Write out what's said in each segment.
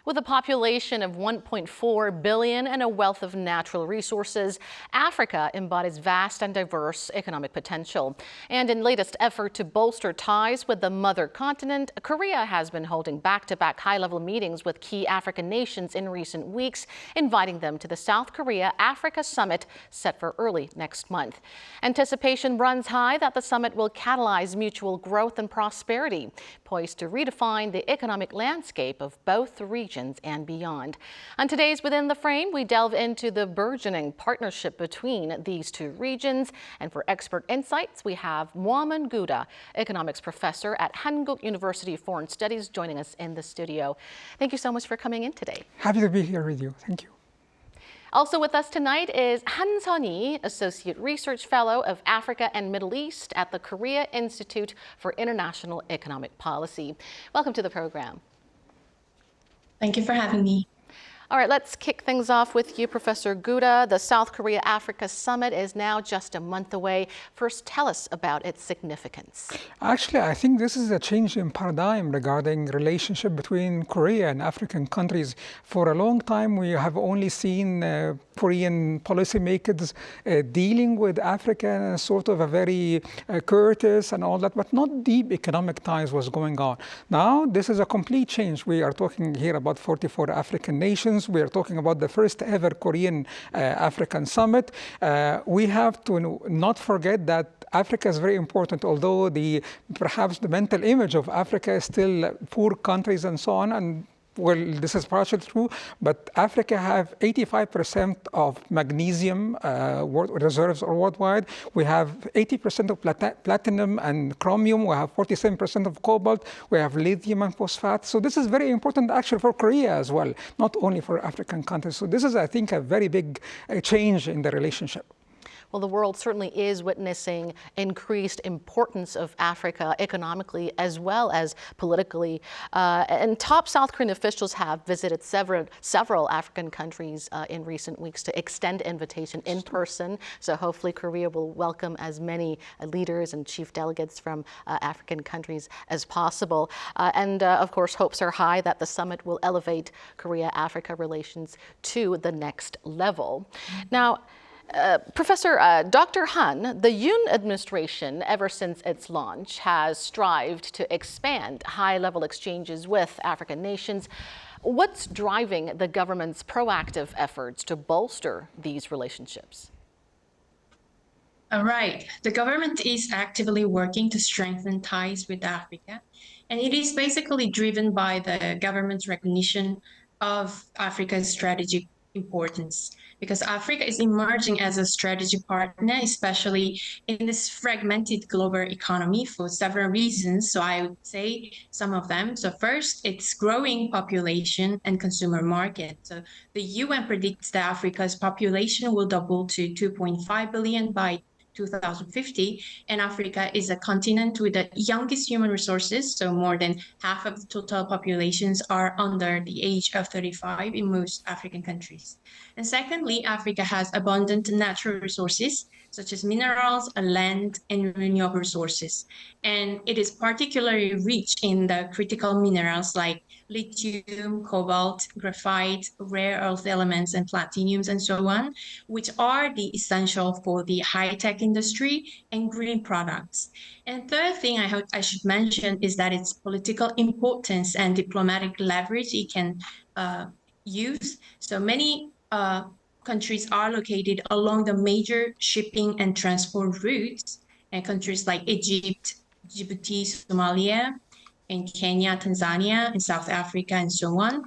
With a population of 1.4 billion and a wealth of natural resources, Africa embodies vast and diverse economic potential. And in latest effort to bolster ties with the mother continent, Korea has been holding back-to-back high-level meetings with key African nations in recent weeks, inviting them to the South Korea-Africa Summit set for early next month. Anticipation runs high that the summit will catalyze mutual growth and prosperity, poised to redefine the economic landscape of both regions and beyond. On today's Within the Frame, we delve into the burgeoning partnership between these two regions. And for expert insights, we have GOUDA, economics professor at Hankuk University Foreign Studies, joining us in the studio. Thank you so much for coming in today. Happy to be here with you. Thank you. Also with us tonight is Han Sunny, Associate Research Fellow of Africa and Middle East at the Korea Institute for International Economic Policy. Welcome to the program. Thank you for having me. All right, let's kick things off with you, Professor GOUDA. The South Korea-Africa Summit is now just a month away. First, tell us about its significance. Actually, I think this is a change in paradigm regarding relationship between Korea and African countries. For a long time, we have only seen Korean policymakers dealing with Africa in a sort of a very courteous and all that, but not deep economic ties was going on. Now, this is a complete change. We are talking here about 44 African nations. We are talking about the first ever Korean African summit. We have to not forget that Africa is very important, although perhaps the mental image of Africa is still poor countries and so on. And well, this is partially true, but Africa have 85% of magnesium reserves worldwide. We have 80% of platinum and chromium. We have 47% of cobalt. We have lithium and phosphate. So this is very important actually for Korea as well, not only for African countries. So this is, I think, a very big change in the relationship. Well, the world certainly is witnessing increased importance of Africa economically as well as politically. And top South Korean officials have visited several African countries in recent weeks to extend invitation in person. So hopefully Korea will welcome as many leaders and chief delegates from African countries as possible. And of course, hopes are high that the summit will elevate Korea-Africa relations to the next level. Now, Professor Dr. Han, the Yoon administration, ever since its launch, has strived to expand high-level exchanges with African nations. What's driving the government's proactive efforts to bolster these relationships? All right. The government is actively working to strengthen ties with Africa, and it is basically driven by the government's recognition of Africa's strategic importance, because Africa is emerging as a strategic partner, especially in this fragmented global economy for several reasons. So I would say some of them. So first, its growing population and consumer market. So the UN predicts that Africa's population will double to 2.5 billion by 2050, and Africa is a continent with the youngest human resources, so more than half of the total populations are under the age of 35 in most African countries. And secondly, Africa has abundant natural resources, such as minerals, land, and renewable resources. And it is particularly rich in the critical minerals like lithium, cobalt, graphite, rare earth elements, and platinums, and so on, which are the essential for the high-tech industry and green products. And third thing I should mention is that its political importance and diplomatic leverage it can use. So many countries are located along the major shipping and transport routes, and countries like Egypt, Djibouti, Somalia, in Kenya, Tanzania, and South Africa, and so on.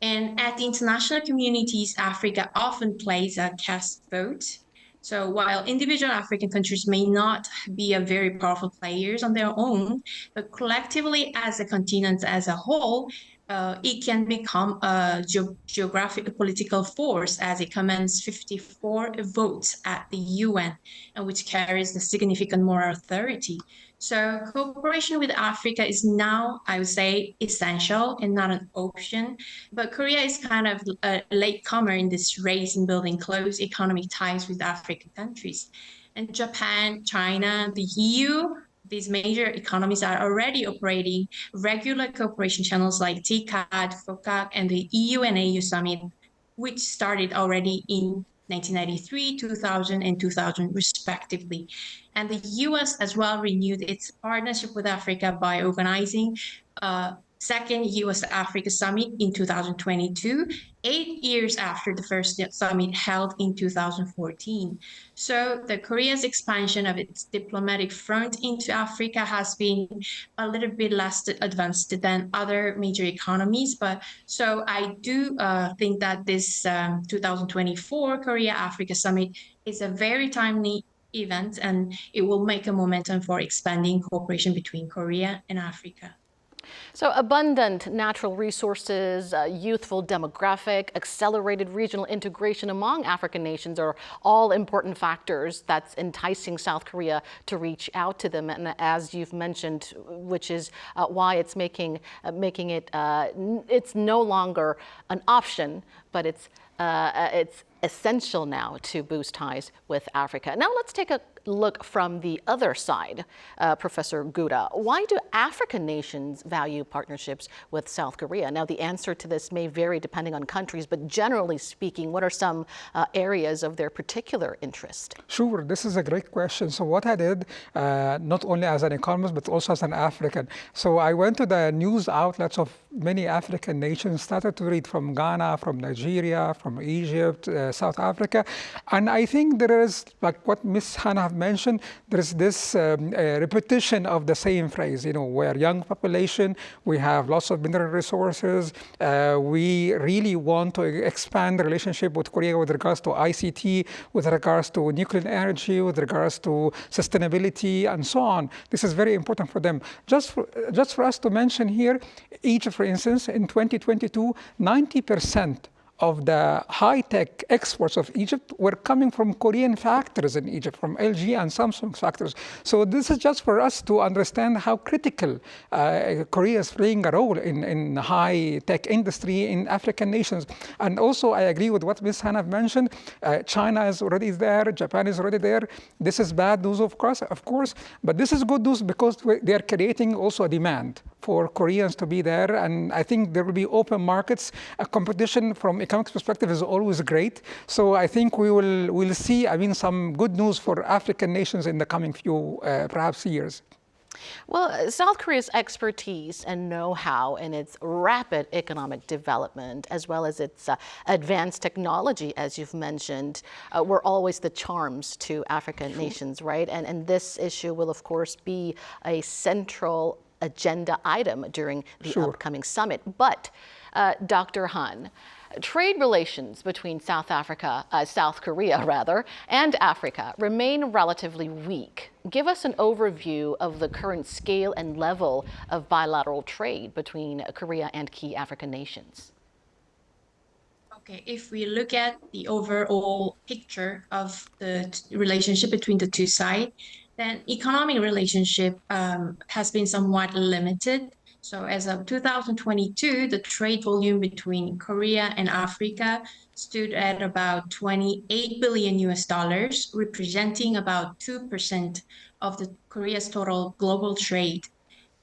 And at the international communities, Africa often plays a cast vote. So while individual African countries may not be a very powerful players on their own, but collectively as a continent as a whole, it can become a geographic political force as it commands 54 votes at the UN, which carries the significant moral authority. So cooperation with Africa is now, I would say, essential and not an option. But Korea is kind of a latecomer in this race in building close economic ties with African countries. And Japan, China, the EU, these major economies are already operating regular cooperation channels like TCAD, FOCAC, and the EU and AU summit, which started already in 1993, 2000, and 2000 respectively. And the US as well renewed its partnership with Africa by organizing second US-Africa Summit in 2022, 8 years after the first summit held in 2014. So the Korea's expansion of its diplomatic front into Africa has been a little bit less advanced than other major economies. But so I do think that this 2024 Korea-Africa Summit is a very timely event, and it will make a momentum for expanding cooperation between Korea and Africa. So abundant natural resources, youthful demographic, accelerated regional integration among African nations are all important factors that's enticing South Korea to reach out to them. And as you've mentioned, which is why it's making it, it's no longer an option, but it's essential now to boost ties with Africa. Now let's take a look from the other side, Professor GOUDA. Why do African nations value partnerships with South Korea? Now the answer to this may vary depending on countries, but generally speaking, what are some areas of their particular interest? Sure, this is a great question. So what I did, not only as an economist, but also as an African. So I went to the news outlets of many African nations, started to read from Ghana, from Nigeria, from Egypt, South Africa. And I think there is, like what Ms. Hannah mentioned, there is this repetition of the same phrase, we're a young population, we have lots of mineral resources, we really want to expand the relationship with Korea with regards to ICT, with regards to nuclear energy, with regards to sustainability, and so on. This is very important for them. Just for us to mention here, Egypt, for instance, in 2022, 90% of the high-tech exports of Egypt were coming from Korean factories in Egypt, from LG and Samsung factories. So this is just for us to understand how critical Korea is playing a role in high-tech industry in African nations. And also, I agree with what Ms. Hannah mentioned. China is already there. Japan is already there. This is bad news, of course, but this is good news because they are creating also a demand for Koreans to be there. And I think there will be open markets. A competition from economic perspective is always great. So I think we'll see, some good news for African nations in the coming few, perhaps, years. Well, South Korea's expertise and know-how in its rapid economic development, as well as its advanced technology, as you've mentioned, were always the charms to African nations, right? And this issue will, of course, be a central agenda item during the upcoming summit. But, Dr. Han, trade relations between South Korea, and Africa remain relatively weak. Give us an overview of the current scale and level of bilateral trade between Korea and key African nations. Okay, if we look at the overall picture of the relationship between the two sides, then economic relationship has been somewhat limited. So as of 2022, the trade volume between Korea and Africa stood at about $28 billion, representing about 2% of the Korea's total global trade.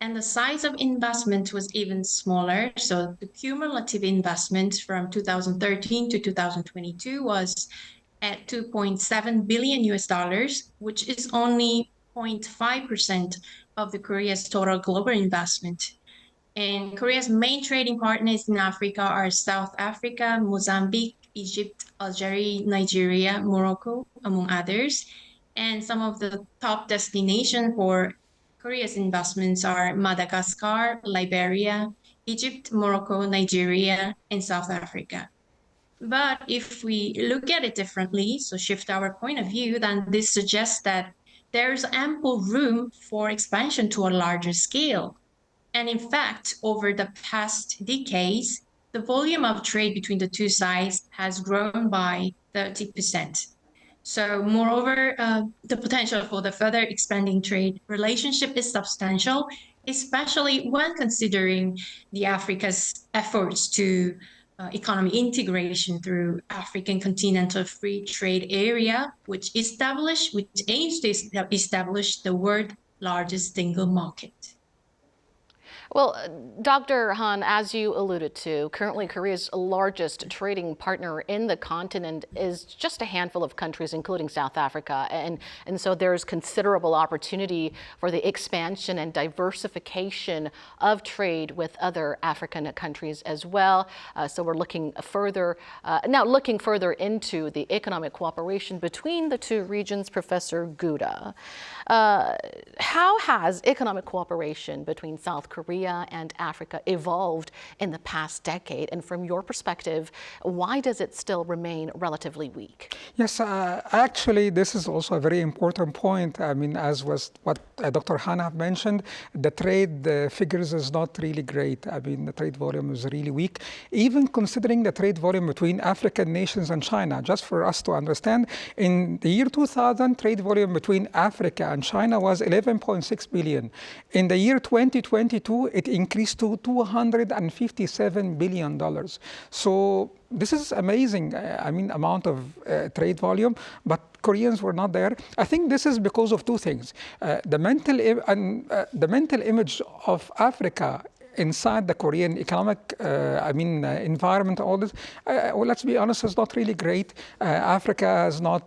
And the size of investment was even smaller. So the cumulative investment from 2013 to 2022 was at $2.7 billion, which is only 0.5% of the Korea's total global investment. And Korea's main trading partners in Africa are South Africa, Mozambique, Egypt, Algeria, Nigeria, Morocco, among others. And some of the top destinations for Korea's investments are Madagascar, Liberia, Egypt, Morocco, Nigeria, and South Africa. But if we look at it differently, so shift our point of view, then this suggests that there's ample room for expansion to a larger scale. And in fact, over the past decades, the volume of trade between the two sides has grown by 30%. So moreover, the potential for the further expanding trade relationship is substantial, especially when considering the Africa's efforts to economic integration through African Continental Free Trade Area, which aims to establish the world largest single market. Well, Dr. Han, as you alluded to, currently Korea's largest trading partner in the continent is just a handful of countries, including South Africa. And so there's considerable opportunity for the expansion and diversification of trade with other African countries as well. So we're looking further into the economic cooperation between the two regions. Professor GOUDA, how has economic cooperation between South Korea and Africa evolved in the past decade? And from your perspective, why does it still remain relatively weak? Yes, actually, this is also a very important point. I mean, as was what Dr. Hannah mentioned, the trade figures is not really great. I mean, the trade volume is really weak. Even considering the trade volume between African nations and China, just for us to understand, in the year 2000, trade volume between Africa and China was 11.6 billion. In the year 2022, it increased to $257 billion. So this is amazing, I mean, amount of trade volume, but Koreans were not there. I think this is because of two things. The mental image of Africa inside the Korean economic environment, all this, well, let's be honest, is not really great. Africa is not,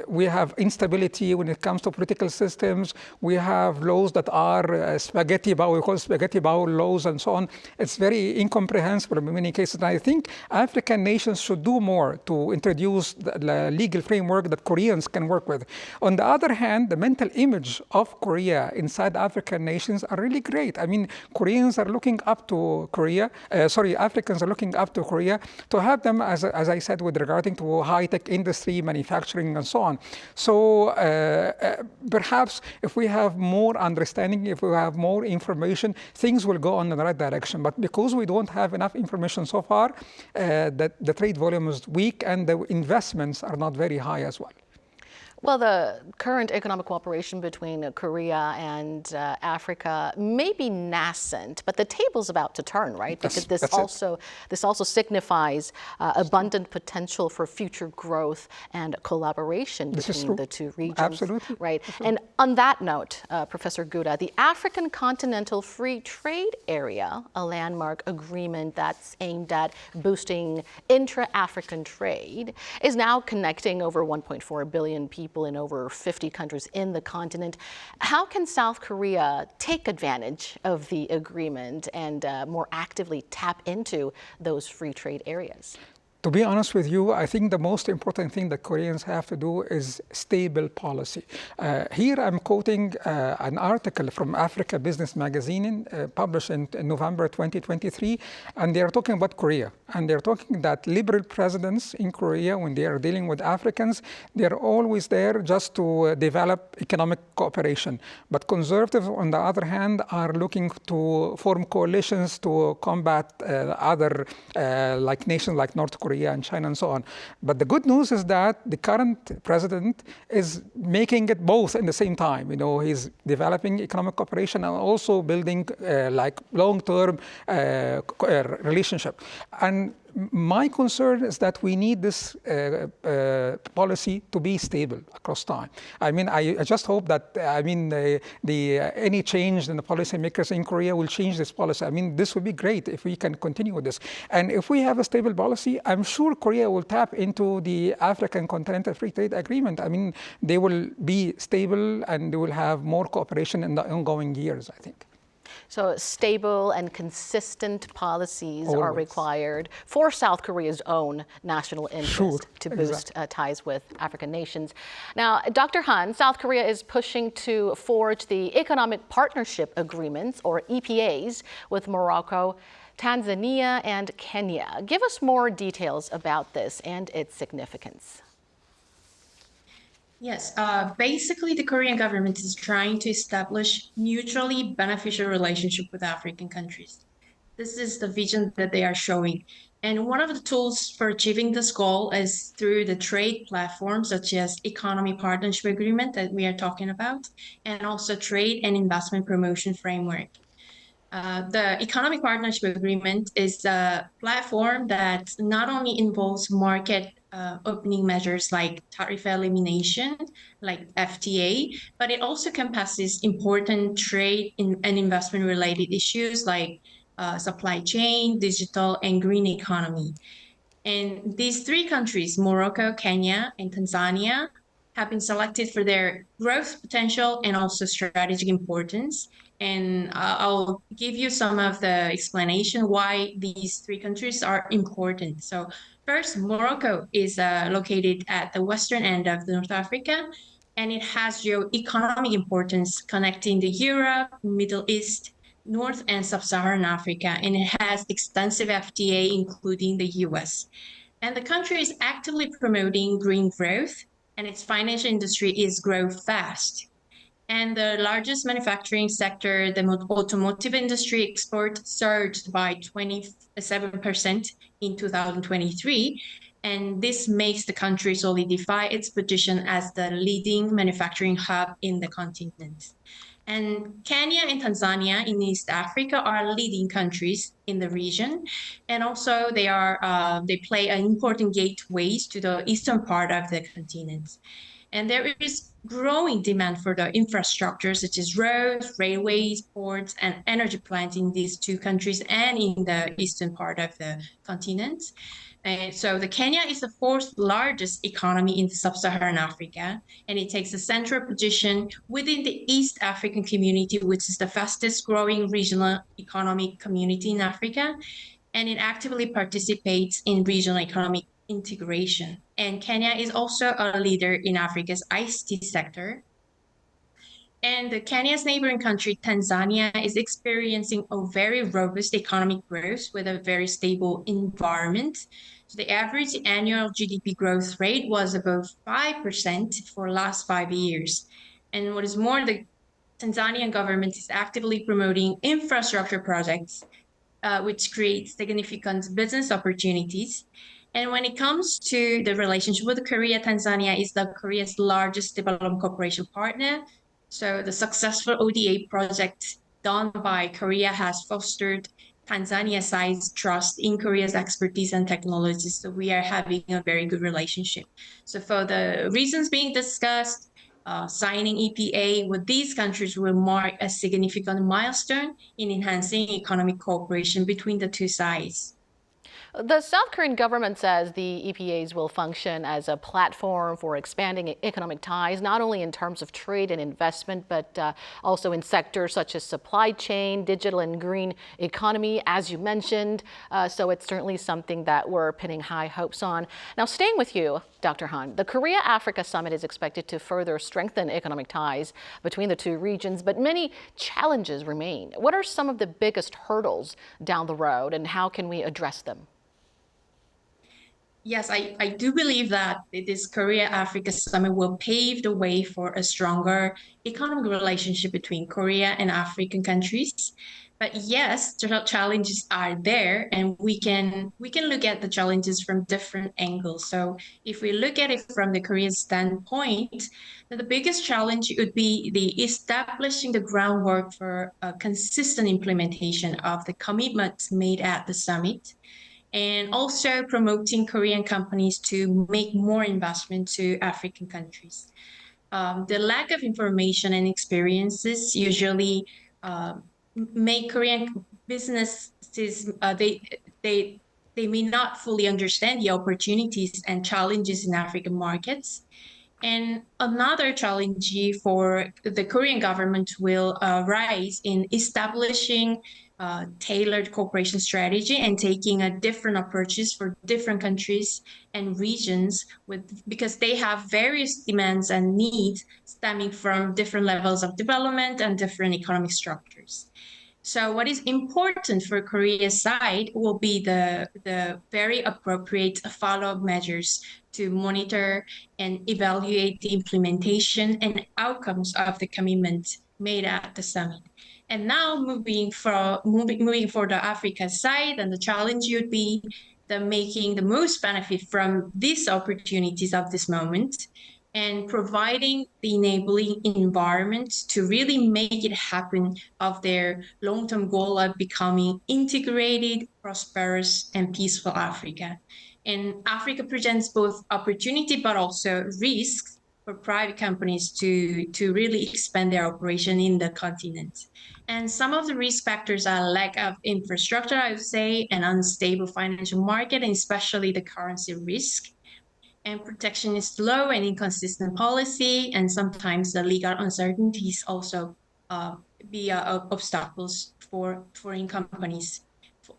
we have instability when it comes to political systems. We have laws that are spaghetti bowl, we call spaghetti bowl laws and so on. It's very incomprehensible in many cases. And I think African nations should do more to introduce the legal framework that Koreans can work with. On the other hand, the mental image of Korea inside African nations are really great. I mean, Koreans are looking up to Korea, Africans are looking up to Korea to have them, as I said, with regarding to high-tech industry, manufacturing, and so on. So perhaps if we have more understanding, if we have more information, things will go in the right direction. But because we don't have enough information so far, the trade volume is weak and the investments are not very high as well. Well, the current economic cooperation between Korea and Africa may be nascent, but the table's about to turn, right? Because this also signifies abundant potential for future growth and collaboration between the two regions. Absolutely. Right. Absolutely. And on that note, Professor GOUDA, the African Continental Free Trade Area, a landmark agreement that's aimed at boosting intra-African trade, is now connecting over 1.4 billion people in over 50 countries in the continent. How can South Korea take advantage of the agreement and more actively tap into those free trade areas? To be honest with you, I think the most important thing that Koreans have to do is stable policy. Here I'm quoting an article from Africa Business Magazine published in November 2023, and they are talking about Korea. And they're talking that liberal presidents in Korea, when they are dealing with Africans, they're always there just to develop economic cooperation. But conservatives, on the other hand, are looking to form coalitions to combat other like nations like North Korea and China and so on. But the good news is that the current president is making it both in the same time. You know, he's developing economic cooperation and also building like long-term relationship. And my concern is that we need this policy to be stable across time. I mean, I just hope that, any change in the policymakers in Korea will change this policy. I mean, this would be great if we can continue with this. And if we have a stable policy, I'm sure Korea will tap into the African Continental Free Trade Agreement. I mean, they will be stable and they will have more cooperation in the ongoing years, I think. So stable and consistent policies are required for South Korea's own national interest to boost ties with African nations. Now, Dr. Han, South Korea is pushing to forge the Economic Partnership Agreements, or EPAs, with Morocco, Tanzania, and Kenya. Give us more details about this and its significance. Yes, basically the Korean government is trying to establish mutually beneficial relationship with African countries. This is the vision that they are showing. And one of the tools for achieving this goal is through the trade platforms such as Economic Partnership Agreement that we are talking about, and also Trade and Investment Promotion Framework. The Economic Partnership Agreement is a platform that not only involves market opening measures like tariff elimination, like FTA, but it also encompasses important trade and investment related issues like supply chain, digital, and green economy. And these three countries, Morocco, Kenya, and Tanzania, have been selected for their growth potential and also strategic importance. And I'll give you some of the explanation why these three countries are important. So first, Morocco is located at the western end of North Africa, and it has geo-economic importance connecting the Europe, Middle East, North and Sub-Saharan Africa, and it has extensive FTA, including the US. And the country is actively promoting green growth, and its financial industry is growing fast. And the largest manufacturing sector, the automotive industry export surged by 27% in 2023. And this makes the country solidify its position as the leading manufacturing hub in the continent. And Kenya and Tanzania in East Africa are leading countries in the region, and also they play an important gateways to the eastern part of the continent. And there is growing demand for the infrastructure such as roads, railways, ports, and energy plants in these two countries and in the eastern part of the continent. And so the Kenya is the fourth largest economy in sub-Saharan Africa, and it takes a central position within the East African community, which is the fastest growing regional economic community in Africa, and it actively participates in regional economic integration. And Kenya is also a leader in Africa's ICT sector. And Kenya's neighboring country, Tanzania, is experiencing a very robust economic growth with a very stable environment. So the average annual GDP growth rate was above 5% for the last 5 years. And what is more, the Tanzanian government is actively promoting infrastructure projects, which creates significant business opportunities. And when it comes to the relationship with Korea, Tanzania is Korea's largest development cooperation partner. So the successful ODA project done by Korea has fostered Tanzania-sized trust in Korea's expertise and technologies. So we are having a very good relationship. So for the reasons being discussed, signing EPA with these countries will mark a significant milestone in enhancing economic cooperation between the two sides. The South Korean government says the EPAs will function as a platform for expanding economic ties, not only in terms of trade and investment, but also in sectors such as supply chain, digital and green economy, as you mentioned. So it's certainly something that we're pinning high hopes on. Now, staying with you, Dr. Han, the Korea-Africa Summit is expected to further strengthen economic ties between the two regions, but many challenges remain. What are some of the biggest hurdles down the road, and how can we address them? Yes, I do believe that this Korea-Africa Summit will pave the way for a stronger economic relationship between Korea and African countries. But yes, the challenges are there, and we can look at the challenges from different angles. So if we look at it from the Korean standpoint, the biggest challenge would be the establishing the groundwork for a consistent implementation of the commitments made at the summit, and also promoting Korean companies to make more investment to African countries. The lack of information and experiences usually make Korean businesses, they may not fully understand the opportunities and challenges in African markets. And another challenge for the Korean government will rise in establishing tailored cooperation strategy and taking a different approaches for different countries and regions because they have various demands and needs stemming from different levels of development and different economic structures. So what is important for Korea's side will be the very appropriate follow-up measures to monitor and evaluate the implementation and outcomes of the commitment made at the summit. And now moving for the Africa side, and the challenge would be the making the most benefit from these opportunities of this moment and providing the enabling environment to really make it happen of their long-term goal of becoming integrated, prosperous, and peaceful Africa. And Africa presents both opportunity but also risks for private companies to really expand their operation in the continent. And some of the risk factors are lack of infrastructure, I would say, an unstable financial market, and especially the currency risk. And protectionist law and inconsistent policy, and sometimes the legal uncertainties also be obstacles for foreign companies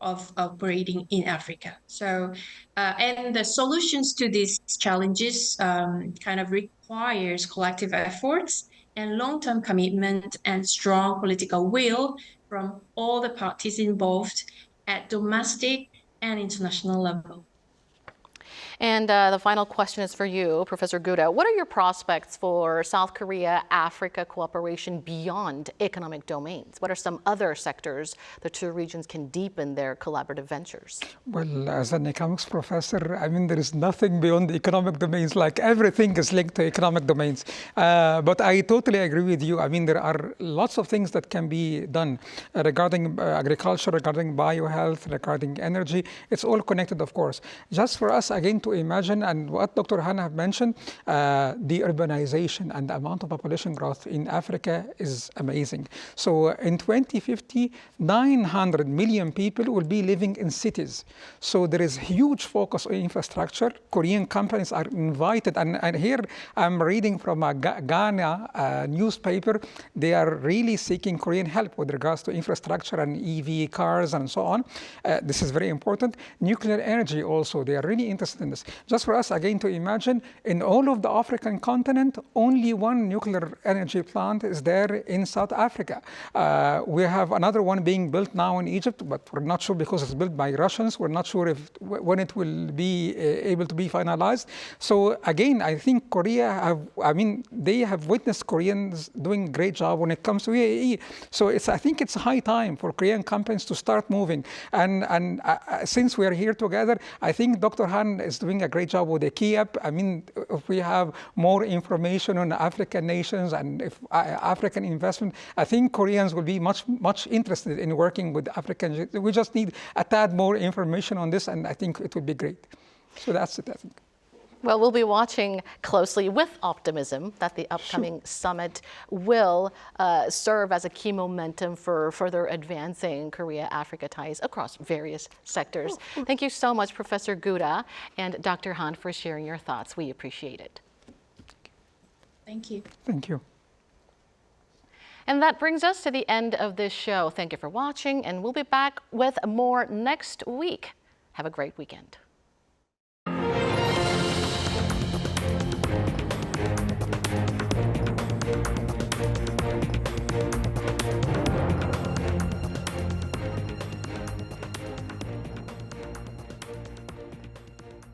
of operating in Africa. So, and the solutions to these challenges kind of requires collective efforts and long-term commitment and strong political will from all the parties involved at domestic and international level. And the final question is for you, Professor GOUDA. What are your prospects for South Korea-Africa cooperation beyond economic domains? What are some other sectors the two regions can deepen their collaborative ventures? Well, as an economics professor, I mean, there is nothing beyond the economic domains. Like everything is linked to economic domains. But I totally agree with you. I mean, there are lots of things that can be done regarding agriculture, regarding biohealth, regarding energy. It's all connected, of course. Just for us, again, to imagine, and what Dr. Han have mentioned, the urbanization and the amount of population growth in Africa is amazing. So in 2050, 900 million people will be living in cities. So there is huge focus on infrastructure. Korean companies are invited, and here I'm reading from a Ghana newspaper. They are really seeking Korean help with regards to infrastructure and EV cars and so on. This is very important. Nuclear energy also, they are really interested in this. Just for us, again, to imagine, in all of the African continent, only one nuclear energy plant is there in South Africa. We have another one being built now in Egypt, but we're not sure because it's built by Russians. We're not sure when it will be able to be finalized. So again, I think Korea they have witnessed Koreans doing a great job when it comes to UAE. So I think it's high time for Korean companies to start moving. And since we are here together, I think Dr. Han is doing a great job with the KIAP. I mean, if we have more information on African nations and if African investment, I think Koreans will be much interested in working with Africans. We just need a tad more information on this, and I think it would be great. So that's it, I think. Well, we'll be watching closely with optimism that the upcoming summit will serve as a key momentum for further advancing Korea-Africa ties across various sectors. Thank you so much, Professor GOUDA and Dr. Han, for sharing your thoughts. We appreciate it. Thank you. Thank you. And that brings us to the end of this show. Thank you for watching, and we'll be back with more next week. Have a great weekend.